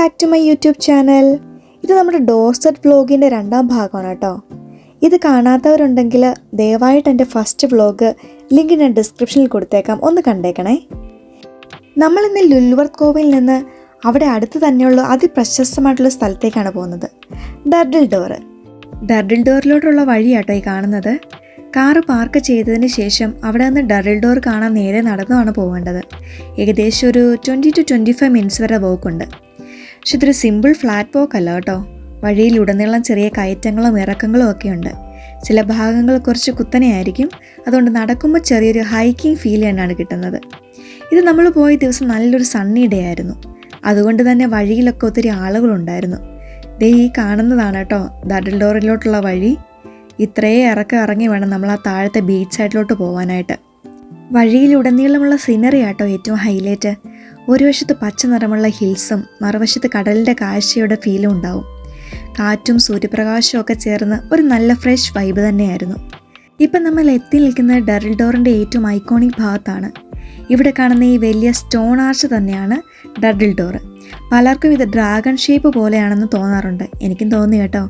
Back to my YouTube channel. ഇത് നമ്മുടെ Dorset വ്ലോഗിൻ്റെ രണ്ടാം ഭാഗമാണ് കേട്ടോ. ഇത് കാണാത്തവരുണ്ടെങ്കിൽ ദയവായിട്ട് എൻ്റെ ഫസ്റ്റ് വ്ലോഗ് ലിങ്ക് ഞാൻ ഡിസ്ക്രിപ്ഷനിൽ കൊടുത്തേക്കാം, ഒന്ന് കണ്ടേക്കണേ. നമ്മളിന്ന് ലുൽവർത്ത് കോവയിൽ നിന്ന് അവിടെ അടുത്ത് തന്നെയുള്ള അതിപ്രശസ്തമായിട്ടുള്ള സ്ഥലത്തേക്കാണ് പോകുന്നത്, ഡർഡിൽ ഡോർ. ഡർഡിൽ ഡോറിലോട്ടുള്ള വഴിയാട്ടോ ഈ കാണുന്നത്. കാറ് പാർക്ക് ചെയ്തതിന് ശേഷം അവിടെ നിന്ന് ഡർഡിൽ ഡോർ കാണാൻ നേരെ നടന്നുമാണ് പോകേണ്ടത്. ഏകദേശം ഒരു 20 to 25 മിനിറ്റ്സ് വരെ പോക്കുണ്ട്. പക്ഷെ ഇതൊരു സിമ്പിൾ ഫ്ലാറ്റ് പോക്ക് അല്ല കേട്ടോ. വഴിയിലുടനീളം ചെറിയ കയറ്റങ്ങളും ഇറക്കങ്ങളും ഒക്കെ ഉണ്ട്. ചില ഭാഗങ്ങൾ കുറച്ച് കുത്തനെയായിരിക്കും, അതുകൊണ്ട് നടക്കുമ്പോൾ ചെറിയൊരു ഹൈക്കിംഗ് ഫീൽ തന്നെയാണ് കിട്ടുന്നത്. ഇത് നമ്മൾ പോയ ദിവസം നല്ലൊരു സണ്ണി ഡേ ആയിരുന്നു, അതുകൊണ്ട് തന്നെ വഴിയിലൊക്കെ ഒത്തിരി ആളുകളുണ്ടായിരുന്നു. ദേ ഈ കാണുന്നതാണ് കേട്ടോ ഡർഡിൽ ഡോറിലോട്ടുള്ള വഴി. ഇത്രയും ഇറങ്ങി വേണം നമ്മൾ ആ താഴത്തെ ബീച്ച് സൈഡിലോട്ട് പോകാനായിട്ട്. വഴിയിലുടനീളമുള്ള സീനറി ആട്ടോ ഏറ്റവും ഹൈലൈറ്റ്. ഒരു വശത്ത് പച്ച നിറമുള്ള ഹിൽസും മറുവശത്ത് കടലിൻ്റെ കാഴ്ചയുടെ ഫീലും ഉണ്ടാവും. കാറ്റും സൂര്യപ്രകാശവും ഒക്കെ ചേർന്ന് ഒരു നല്ല ഫ്രഷ് വൈബ് തന്നെയായിരുന്നു. ഇപ്പം നമ്മൾ എത്തി നിൽക്കുന്നത് ഡർഡിൽ ഡോറിൻ്റെ ഏറ്റവും ഐക്കോണിക് ഭാഗത്താണ്. ഇവിടെ കാണുന്ന ഈ വലിയ സ്റ്റോൺ ആർച്ച് തന്നെയാണ് ഡർഡിൽ ഡോർ. പലർക്കും ഇത് ഡ്രാഗൺ ഷേപ്പ് പോലെയാണെന്ന് തോന്നാറുണ്ട്, എനിക്കും തോന്നി കേട്ടോ.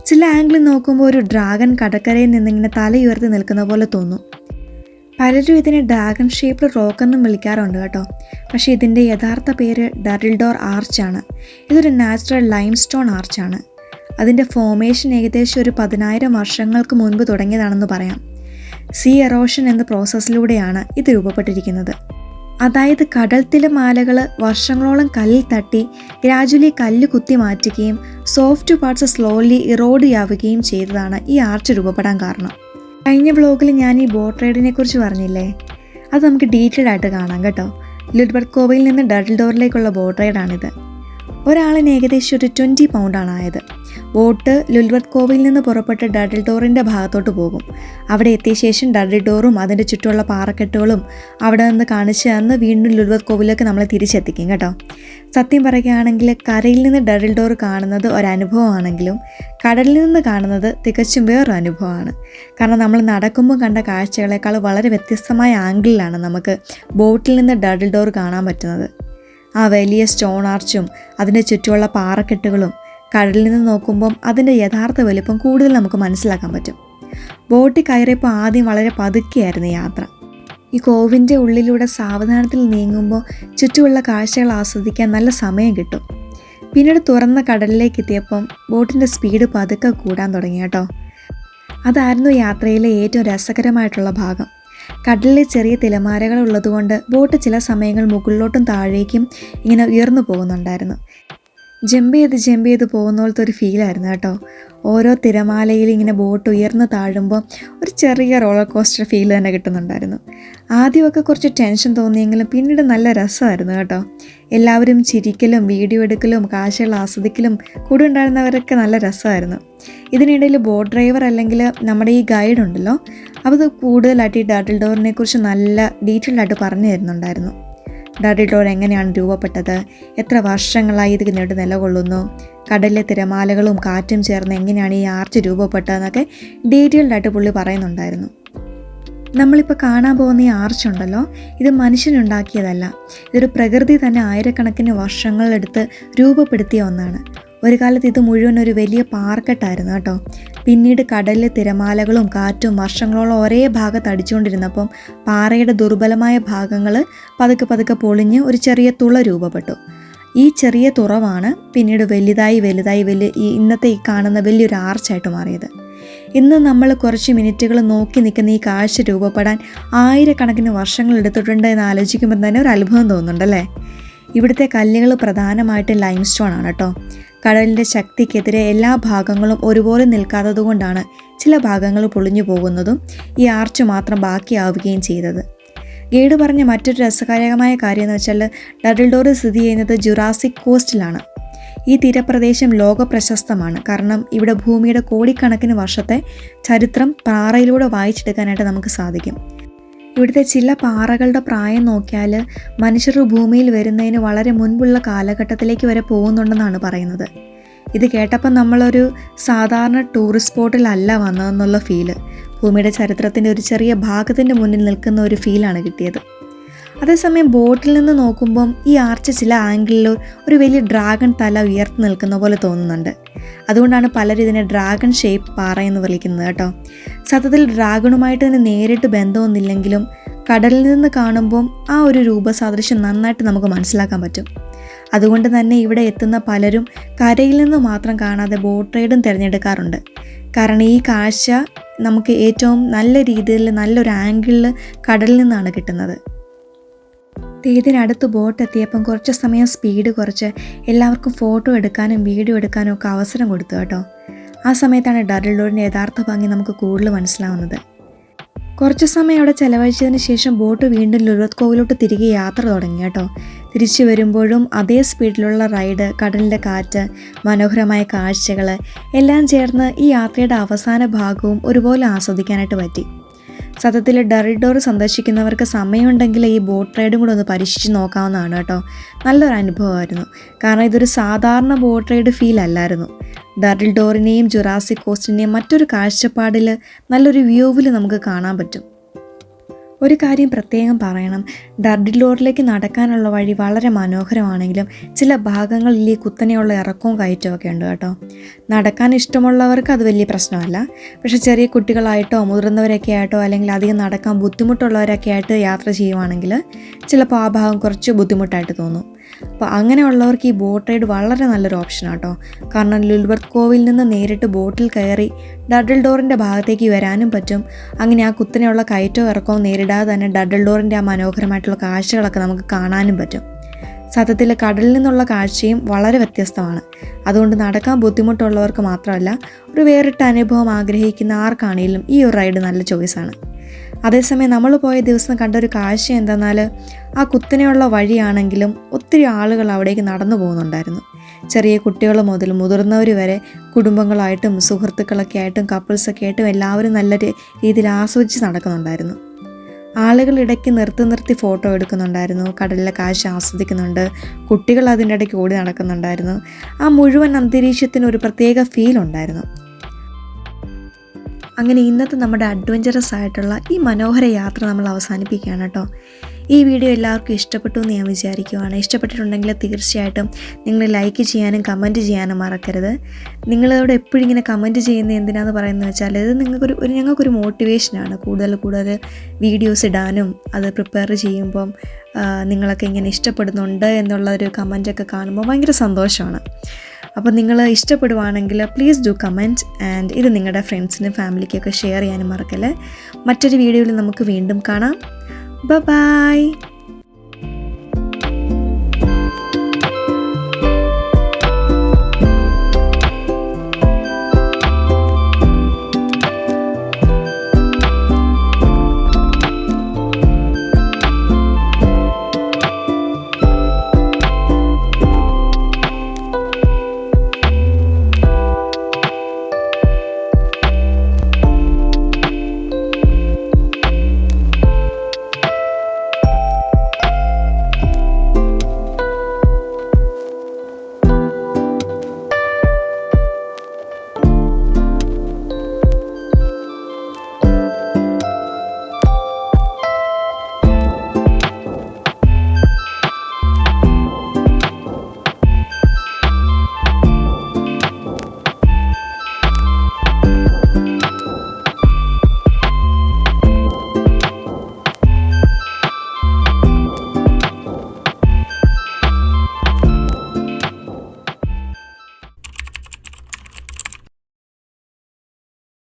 ചില ആംഗിളിൽ നോക്കുമ്പോൾ ഒരു ഡ്രാഗൺ കടക്കരയിൽ നിന്നിങ്ങനെ തലയുയർത്തി നിൽക്കുന്ന പോലെ തോന്നും. പലരും ഇതിനെ ഡ്രാഗൺ ഷേപ്ഡ് റോക്ക് എന്നും വിളിക്കാറുണ്ട് കേട്ടോ. പക്ഷേ ഇതിൻ്റെ യഥാർത്ഥ പേര് ഡർഡിൽ ഡോർ ആർച്ചാണ്. ഇതൊരു നാച്ചുറൽ ലൈം സ്റ്റോൺ ആർച്ചാണ്. അതിൻ്റെ ഫോർമേഷൻ ഏകദേശം ഒരു 10,000 വർഷങ്ങൾക്ക് മുൻപ് തുടങ്ങിയതാണെന്ന് പറയാം. സീ എറോഷൻ എന്ന പ്രോസസ്സിലൂടെയാണ് ഇത് രൂപപ്പെട്ടിരിക്കുന്നത്. അതായത് കടൽ തിരമാലകൾ വർഷങ്ങളോളം കല്ലിൽ തട്ടി ഗ്രാജുവലി കല്ല് കുത്തി മാറ്റുകയും സോഫ്റ്റ് പാർട്സ് സ്ലോലി ഇറോഡ് ആവുകയും ചെയ്തതാണ് ഈ ആർച്ച് രൂപപ്പെടാൻ കാരണം. കഴിഞ്ഞ വ്ലോഗിൽ ഞാൻ ഈ ബോട്ട് റൈഡിനെ കുറിച്ച് പറഞ്ഞില്ലേ, അത് നമുക്ക് ഡീറ്റെയിൽഡ് ആയിട്ട് കാണാം കേട്ടോ. ലുൽവർത്ത് കോവയിൽ നിന്ന് ഡർഡിൽ ഡോറിലേക്കുള്ള ബോട്ട് റൈഡാണിത്. ഒരാളിന് ഏകദേശം ഒരു 20 പൗണ്ടാണ് ആയത്. ബോട്ട് ലുൽവർത്ത് കോവയിൽ നിന്ന് പുറപ്പെട്ട് ഡർഡിൽ ഡോറിൻ്റെ ഭാഗത്തോട്ട് പോകും. അവിടെ എത്തിയ ശേഷം ഡർഡിൽ ഡോറും അതിൻ്റെ ചുറ്റുമുള്ള പാറക്കെട്ടുകളും അവിടെ നിന്ന് കാണിച്ച് തന്ന് വീണ്ടും ലുൽവർത്ത് കോവിലേക്ക് നമ്മളെ തിരിച്ചെത്തിക്കും കേട്ടോ. സത്യം പറയുകയാണെങ്കിൽ കരയിൽ നിന്ന് ഡർഡിൽ ഡോർ കാണുന്നത് ഒരനുഭവമാണെങ്കിലും കടലിൽ നിന്ന് കാണുന്നത് തികച്ചും വേറൊരു അനുഭവമാണ്. കാരണം നമ്മൾ നടക്കുമ്പോൾ കണ്ട കാഴ്ചകളെക്കാൾ വളരെ വ്യത്യസ്തമായ ആംഗിളിലാണ് നമുക്ക് ബോട്ടിൽ നിന്ന് ഡർഡിൽ ഡോർ കാണാൻ പറ്റുന്നത്. ആ വലിയ സ്റ്റോൺ ആർച്ചും അതിൻ്റെ ചുറ്റുമുള്ള പാറക്കെട്ടുകളും കടലിൽ നിന്ന് നോക്കുമ്പം അതിൻ്റെ യഥാർത്ഥ വലിപ്പം കൂടുതൽ നമുക്ക് മനസ്സിലാക്കാൻ പറ്റും. ബോട്ടിൽ കയറിയപ്പോൾ ആദ്യം വളരെ പതുക്കെയായിരുന്നു യാത്ര. ഈ കോവിൻ്റെ ഉള്ളിലൂടെ സാവധാനത്തിൽ നീങ്ങുമ്പോൾ ചുറ്റുമുള്ള കാഴ്ചകൾ ആസ്വദിക്കാൻ നല്ല സമയം കിട്ടും. പിന്നീട് തുറന്ന കടലിലേക്ക് എത്തിയപ്പം ബോട്ടിൻ്റെ സ്പീഡ് പതുക്കെ കൂടാൻ തുടങ്ങി കേട്ടോ. അതായിരുന്നു യാത്രയിലെ ഏറ്റവും രസകരമായിട്ടുള്ള ഭാഗം. കടലിലെ ചെറിയ തിരമാലകൾ ഉള്ളതുകൊണ്ട് ബോട്ട് ചില സമയങ്ങൾ മുകളിലോട്ടും താഴേക്കും ഇങ്ങനെ ഉയർന്നു പോകുന്നുണ്ടായിരുന്നു. ജമ്പ് ചെയ്ത് പോകുന്ന പോലത്തെ ഒരു ഫീലായിരുന്നു കേട്ടോ. ഓരോ തിരമാലയിൽ ഇങ്ങനെ ബോട്ട് ഉയർന്ന് താഴുമ്പോൾ ഒരു ചെറിയ റോളർ കോസ്റ്റർ ഫീൽ തന്നെ കിട്ടുന്നുണ്ടായിരുന്നു. ആദ്യമൊക്കെ കുറച്ച് ടെൻഷൻ തോന്നിയെങ്കിലും പിന്നീട് നല്ല രസമായിരുന്നു കേട്ടോ. എല്ലാവരും ചിരിക്കലും വീഡിയോ എടുക്കലും കാഴ്ചകൾ ആസ്വദിക്കലും കൂടെ ഉണ്ടായിരുന്നവരൊക്കെ നല്ല രസമായിരുന്നു. ഇതിനിടയിൽ ബോട്ട് ഡ്രൈവർ അല്ലെങ്കിൽ നമ്മുടെ ഈ ഗൈഡ് ഉണ്ടല്ലോ, അത് കൂടുതലായിട്ട് ഈ ഡർഡിൽ ഡോറിനെ കുറിച്ച് നല്ല ഡീറ്റെയിൽഡ് ആയിട്ട് പറഞ്ഞു തരുന്നുണ്ടായിരുന്നു. ഡർഡിൽ ഡോർ എങ്ങനെയാണ് രൂപപ്പെട്ടത്, എത്ര വർഷങ്ങളായി ഇത് നിലകൊള്ളുന്നു, കടലിലെ തിരമാലകളും കാറ്റും ചേർന്ന് എങ്ങനെയാണ് ഈ ആർച്ച് രൂപപ്പെട്ടതെന്നൊക്കെ ഡീറ്റെയിൽഡ് ആയിട്ട് പുള്ളി പറയുന്നുണ്ടായിരുന്നു. നമ്മളിപ്പോൾ കാണാൻ പോകുന്ന ഈ ആർച്ച് ഉണ്ടല്ലോ, ഇത് മനുഷ്യനുണ്ടാക്കിയതല്ല. ഇതൊരു പ്രകൃതി തന്നെ ആയിരക്കണക്കിന് വർഷങ്ങളെടുത്ത് രൂപപ്പെടുത്തിയ ഒന്നാണ്. ഒരു കാലത്ത് ഇത് മുഴുവൻ ഒരു വലിയ പാറക്കെട്ടായിരുന്നു കേട്ടോ. പിന്നീട് കടലിലെ തിരമാലകളും കാറ്റും വർഷങ്ങളോളം ഒരേ ഭാഗത്ത് അടിച്ചുകൊണ്ടിരുന്നപ്പം പാറയുടെ ദുർബലമായ ഭാഗങ്ങൾ പതുക്കെ പൊളിഞ്ഞ് ഒരു ചെറിയ തുള രൂപപ്പെട്ടു. ഈ ചെറിയ തുറവാണ് പിന്നീട് വലുതായി ഈ ഇന്നത്തെ ഈ കാണുന്ന വലിയൊരു ആർച്ചായിട്ട് മാറിയത്. ഇന്ന് നമ്മൾ കുറച്ച് മിനിറ്റുകൾ നോക്കി നിൽക്കുന്ന ഈ കാഴ്ച രൂപപ്പെടാൻ ആയിരക്കണക്കിന് വർഷങ്ങൾ എടുത്തിട്ടുണ്ട് എന്ന് ആലോചിക്കുമ്പോൾ തന്നെ ഒരു അത്ഭുതം തോന്നുന്നുണ്ടല്ലേ. ഇവിടുത്തെ കല്ലുകൾ പ്രധാനമായിട്ടും ലൈം സ്റ്റോൺ ആണ് കേട്ടോ. കടലിൻ്റെ ശക്തിക്കെതിരെ എല്ലാ ഭാഗങ്ങളും ഒരുപോലെ നിൽക്കാത്തതുകൊണ്ടാണ് ചില ഭാഗങ്ങൾ പൊളിഞ്ഞു പോകുന്നതും ഈ ആർച്ച് മാത്രം ബാക്കിയാവുകയും ചെയ്തത്. ഗൈഡ് പറഞ്ഞ മറ്റൊരു രസകരമായ കാര്യം എന്ന് വെച്ചാൽ ഡർഡിൽ ഡോർ സ്ഥിതി ചെയ്യുന്നത് ജുറാസിക് കോസ്റ്റിലാണ്. ഈ തീരപ്രദേശം ലോക പ്രശസ്തമാണ്, കാരണം ഇവിടെ ഭൂമിയുടെ കോടിക്കണക്കിന് വർഷത്തെ ചരിത്രം പാറയിലൂടെ വായിച്ചെടുക്കാനായിട്ട് നമുക്ക് സാധിക്കും. ഇവിടുത്തെ ചില പാറകളുടെ പ്രായം നോക്കിയാൽ മനുഷ്യർ ഭൂമിയിൽ വരുന്നതിന് വളരെ മുൻപുള്ള കാലഘട്ടത്തിലേക്ക് വരെ പോകുന്നുണ്ടെന്നാണ് പറയുന്നത്. ഇത് കേട്ടപ്പോൾ നമ്മളൊരു സാധാരണ ടൂറിസ്റ്റ് സ്പോട്ടിലല്ല വന്നതെന്നുള്ള ഫീല്, ഭൂമിയുടെ ചരിത്രത്തിൻ്റെ ഒരു ചെറിയ ഭാഗത്തിൻ്റെ മുന്നിൽ നിൽക്കുന്ന ഒരു ഫീലാണ് കിട്ടിയത്. അതേസമയം ബോട്ടിൽ നിന്ന് നോക്കുമ്പം ഈ ആർച്ച് ചില ആംഗിളിൽ ഒരു വലിയ ഡ്രാഗൺ തല ഉയർത്തി നിൽക്കുന്ന പോലെ തോന്നുന്നുണ്ട്. അതുകൊണ്ടാണ് പലരും ഇതിനെ ഡ്രാഗൺ ഷേപ്പ് പാറ എന്ന് വിളിക്കുന്നത് കേട്ടോ. സത്യത്തിൽ ഡ്രാഗണുമായിട്ട് തന്നെ നേരിട്ട് ബന്ധമൊന്നുമില്ലെങ്കിലും കടലിൽ നിന്ന് കാണുമ്പം ആ ഒരു രൂപസാദൃശ്യം നന്നായിട്ട് നമുക്ക് മനസ്സിലാക്കാൻ പറ്റും. അതുകൊണ്ട് തന്നെ ഇവിടെ എത്തുന്ന പലരും കരയിൽ നിന്ന് മാത്രം കാണാതെ ബോട്ട് റൈഡും തിരഞ്ഞെടുക്കാറുണ്ട്. കാരണം ഈ കാഴ്ച നമുക്ക് ഏറ്റവും നല്ല രീതിയിൽ നല്ലൊരു ആംഗിളിൽ കടലിൽ നിന്നാണ് കിട്ടുന്നത്. ഇതിനടുത്ത് ബോട്ട് എത്തിയപ്പം കുറച്ച് സമയം സ്പീഡ് കുറച്ച് എല്ലാവർക്കും ഫോട്ടോ എടുക്കാനും വീഡിയോ എടുക്കാനും ഒക്കെ അവസരം കൊടുത്തു കേട്ടോ. ആ സമയത്താണ് ഡറിൽഡോറിൻ്റെ യഥാർത്ഥ ഭംഗി നമുക്ക് കൂടുതൽ മനസ്സിലാവുന്നത്. കുറച്ച് സമയം അവിടെ ചെലവഴിച്ചതിന് ശേഷം ബോട്ട് വീണ്ടും ലുൽവത് കോവിലോട്ട് തിരികെ യാത്ര തുടങ്ങി കേട്ടോ. തിരിച്ചു വരുമ്പോഴും അതേ സ്പീഡിലുള്ള റൈഡ്, കടലിൻ്റെ കാറ്റ്, മനോഹരമായ കാഴ്ചകൾ എല്ലാം ചേർന്ന് ഈ യാത്രയുടെ അവസാന ഭാഗവും ഒരുപോലെ ആസ്വദിക്കാനായിട്ട് പറ്റി. സത്യത്തിൽ ഡറിൽഡോർ സന്ദർശിക്കുന്നവർക്ക് സമയമുണ്ടെങ്കിൽ ഈ ബോട്ട് റൈഡും കൂടെ ഒന്ന് പരീക്ഷിച്ച് നോക്കാവുന്നതാണ് കേട്ടോ. നല്ലൊരു അനുഭവമായിരുന്നു. കാരണം ഇതൊരു സാധാരണ ബോട്ട് റൈഡ് ഫീൽ അല്ലായിരുന്നു. ഡറിൽഡോറിനെയും ജുറാസിക് കോസ്റ്റിനെയും മറ്റൊരു കാഴ്ചപ്പാടിൽ നല്ലൊരു വ്യൂവിൽ നമുക്ക് കാണാൻ പറ്റും. ഒരു കാര്യം പ്രത്യേകം പറയണം, ഡറിൽഡോറിലേക്ക് നടക്കാനുള്ള വഴി വളരെ മനോഹരമാണെങ്കിലും ചില ഭാഗങ്ങളിൽ ഈ കുത്തനെയുള്ള ഇറക്കവും കയറ്റമൊക്കെ ഉണ്ട് കേട്ടോ. നടക്കാൻ ഇഷ്ടമുള്ളവർക്ക് അത് വലിയ പ്രശ്നമല്ല. പക്ഷേ ചെറിയ കുട്ടികളായിട്ടോ മുതിർന്നവരൊക്കെ ആയിട്ടോ അല്ലെങ്കിൽ അധികം നടക്കാൻ ബുദ്ധിമുട്ടുള്ളവരൊക്കെ ആയിട്ട് യാത്ര ചെയ്യുവാണെങ്കിൽ ചിലപ്പോൾ ആ ഭാഗം കുറച്ച് ബുദ്ധിമുട്ടായിട്ട് തോന്നും. അപ്പോൾ അങ്ങനെയുള്ളവർക്ക് ഈ ബോട്ട് റൈഡ് വളരെ നല്ലൊരു ഓപ്ഷനാണ് കേട്ടോ. കാരണം ലുൽവത് കോവിൽ നിന്ന് നേരിട്ട് ബോട്ടിൽ കയറി ഡറിൽഡോറിൻ്റെ ഭാഗത്തേക്ക് വരാനും പറ്റും. അങ്ങനെ ആ കുത്തനെയുള്ള കയറ്റവും ഇറക്കവും നേരിടാതെ തന്നെ ഡറിൽഡോറിൻ്റെ ആ മനോഹരമായിട്ടുള്ള കാഴ്ചകളൊക്കെ നമുക്ക് കാണാനും പറ്റും. സത്യത്തിൽ കടലിൽ നിന്നുള്ള കാഴ്ചയും വളരെ വ്യത്യസ്തമാണ്. അതുകൊണ്ട് നടക്കാൻ ബുദ്ധിമുട്ടുള്ളവർക്ക് മാത്രമല്ല, ഒരു വേറിട്ട അനുഭവം ആഗ്രഹിക്കുന്ന ആർക്കാണെങ്കിലും ഈ ഒരു റൈഡ് നല്ല ചോയ്സാണ്. അതേസമയം നമ്മൾ പോയ ദിവസം കണ്ട ഒരു കാഴ്ച എന്തെന്നാൽ ആ കുത്തനെയുള്ള വഴിയാണെങ്കിലും ഒത്തിരി ആളുകൾ അവിടേക്ക് നടന്നു പോകുന്നുണ്ടായിരുന്നു. ചെറിയ കുട്ടികൾ മുതൽ മുതിർന്നവർ വരെ കുടുംബങ്ങളായിട്ടും സുഹൃത്തുക്കളൊക്കെ ആയിട്ടും കപ്പിൾസൊക്കെ ആയിട്ടും എല്ലാവരും നല്ല രീതിയിൽ ആസ്വദിച്ച് നടക്കുന്നുണ്ടായിരുന്നു. ആളുകൾ ഇടയ്ക്ക് നിർത്തി ഫോട്ടോ എടുക്കുന്നുണ്ടായിരുന്നു, കടലിലെ കാഴ്ച ആസ്വദിക്കുന്നുണ്ട്, കുട്ടികൾ അതിൻ്റെ ഇടയ്ക്ക് ഓടി നടക്കുന്നുണ്ടായിരുന്നു. ആ മുഴുവൻ അന്തരീക്ഷത്തിന് ഒരു പ്രത്യേക ഫീൽ ഉണ്ടായിരുന്നു. അങ്ങനെ ഇന്നത്തെ നമ്മുടെ അഡ്വഞ്ചറസ് ആയിട്ടുള്ള ഈ മനോഹര യാത്ര നമ്മൾ അവസാനിപ്പിക്കുകയാണ് കേട്ടോ. ഈ വീഡിയോ എല്ലാവർക്കും ഇഷ്ടപ്പെട്ടു എന്ന് ഞാൻ വിചാരിക്കുവാണ്. ഇഷ്ടപ്പെട്ടിട്ടുണ്ടെങ്കിൽ തീർച്ചയായിട്ടും നിങ്ങൾ ലൈക്ക് ചെയ്യാനും കമൻറ്റ് ചെയ്യാനും മറക്കരുത്. നിങ്ങളോട് എപ്പോഴും ഇങ്ങനെ കമൻറ്റ് ചെയ്യുന്നത് എന്തിനാണെന്ന് പറയുന്നത് വെച്ചാൽ ഇത് ഞങ്ങൾക്കൊരു മോട്ടിവേഷനാണ്. കൂടുതൽ വീഡിയോസ് ഇടാനും അത് പ്രിപ്പയർ ചെയ്യുമ്പം നിങ്ങളൊക്കെ ഇങ്ങനെ ഇഷ്ടപ്പെടുന്നുണ്ട് എന്നുള്ളൊരു കമൻറ്റൊക്കെ കാണുമ്പോൾ ഭയങ്കര സന്തോഷമാണ്. അപ്പോൾ നിങ്ങൾ ഇഷ്ടപ്പെടുവാണെങ്കിൽ പ്ലീസ് ഡു കമൻറ്റ് ആൻഡ് ഇത് നിങ്ങളുടെ ഫ്രണ്ട്സിനും ഫാമിലിക്കൊക്കെ ഷെയർ ചെയ്യാനും മറക്കല്ലേ. മറ്റൊരു വീഡിയോയിൽ നമുക്ക് വീണ്ടും കാണാം. ബൈ.